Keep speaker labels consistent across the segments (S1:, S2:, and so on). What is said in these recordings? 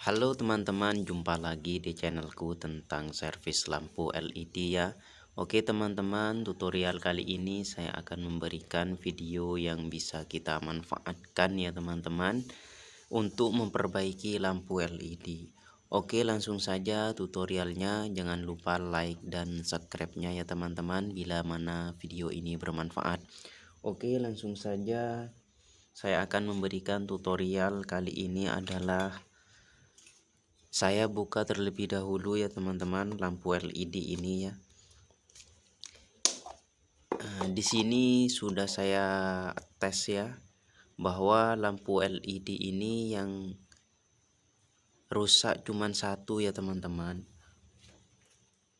S1: Halo teman-teman, jumpa lagi di channelku tentang servis lampu LED ya. Oke teman-teman, tutorial kali ini saya akan memberikan video yang bisa kita manfaatkan ya teman-teman untuk memperbaiki lampu LED. Oke, langsung saja tutorialnya. Jangan lupa like dan subscribe-nya ya teman-teman bila mana video ini bermanfaat. Oke, langsung saja saya akan memberikan tutorial kali ini adalah saya buka terlebih dahulu ya teman-teman lampu LED ini ya. Di sini sudah saya tes ya bahwa lampu LED ini yang rusak cuman satu ya teman-teman.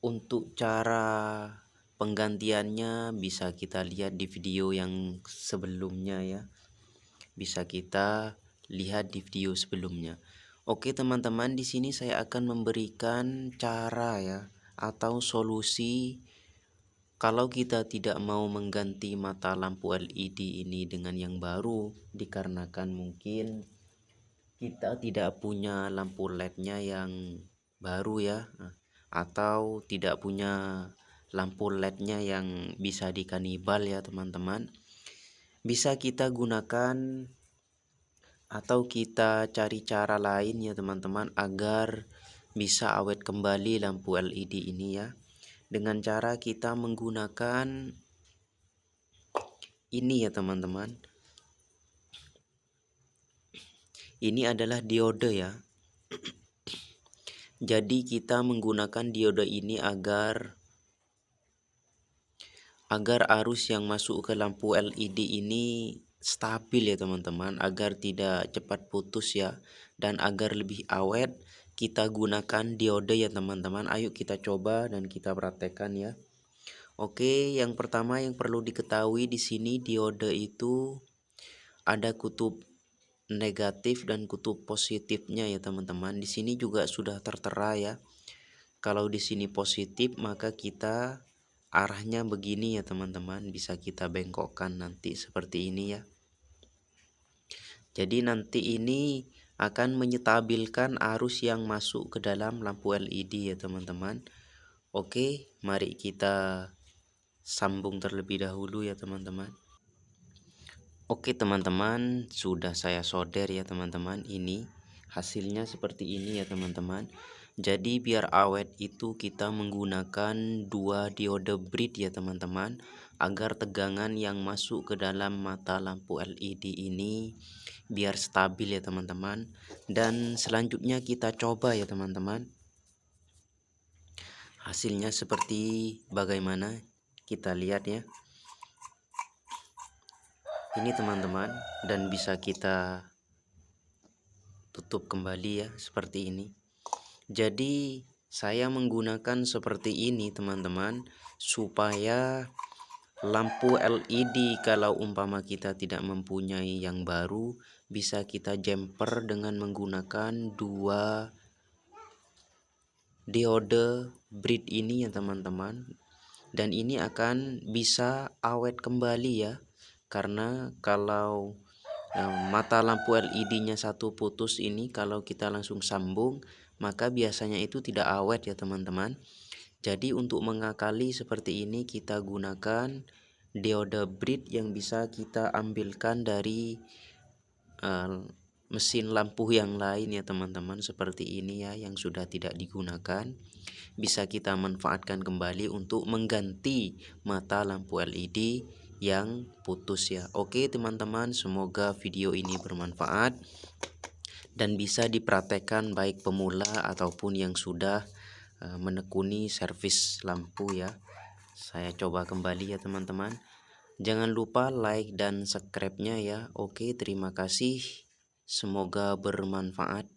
S1: Untuk cara penggantiannya bisa kita lihat di video yang sebelumnya ya. Bisa kita lihat di video sebelumnya. Oke teman-teman, di sini saya akan memberikan cara ya atau solusi kalau kita tidak mau mengganti mata lampu LED ini dengan yang baru, dikarenakan mungkin kita tidak punya lampu LED-nya yang baru ya, atau tidak punya lampu LED-nya yang bisa dikanibal ya teman-teman. Bisa kita gunakan atau kita cari cara lain ya teman-teman agar bisa awet kembali lampu LED ini ya, dengan cara kita menggunakan ini ya teman-teman. Ini adalah diode ya. Jadi kita menggunakan diode ini agar arus yang masuk ke lampu LED ini stabil ya teman-teman, agar tidak cepat putus ya, dan agar lebih awet kita gunakan diode ya teman-teman. Ayo kita coba dan kita praktekkan ya. Oke, yang pertama yang perlu diketahui di sini diode itu ada kutub negatif dan kutub positifnya ya teman-teman. Di sini juga sudah tertera ya. Kalau di sini positif maka kita arahnya begini ya teman-teman, bisa kita bengkokkan nanti seperti ini ya. Jadi nanti ini akan menyetabilkan arus yang masuk ke dalam lampu LED ya teman-teman. Oke, mari kita sambung terlebih dahulu ya teman-teman. Oke teman-teman, sudah saya solder ya teman-teman. Ini hasilnya seperti ini ya teman-teman. Jadi biar awet itu kita menggunakan dua diode brid ya teman-teman, agar tegangan yang masuk ke dalam mata lampu LED ini biar stabil ya teman-teman. Dan selanjutnya kita coba ya teman-teman. Hasilnya seperti bagaimana, kita lihat ya. Ini teman-teman, dan bisa kita tutup kembali ya seperti ini. Jadi saya menggunakan seperti ini teman-teman, supaya lampu LED kalau umpama kita tidak mempunyai yang baru, bisa kita jumper dengan menggunakan dua diode brid ini ya teman-teman. Dan ini akan bisa awet kembali ya, karena kalau mata lampu LED-nya satu putus ini, kalau kita langsung sambung maka biasanya itu tidak awet ya teman-teman. Jadi untuk mengakali seperti ini kita gunakan diode brid yang bisa kita ambilkan dari mesin lampu yang lain ya teman-teman, seperti ini ya, yang sudah tidak digunakan. Bisa kita manfaatkan kembali untuk mengganti mata lampu LED yang putus ya. Oke teman-teman, semoga video ini bermanfaat dan bisa dipraktekkan baik pemula ataupun yang sudah menekuni servis lampu ya. Saya coba kembali ya teman-teman. Jangan lupa like dan subscribe-nya ya. Oke, terima kasih. Semoga bermanfaat.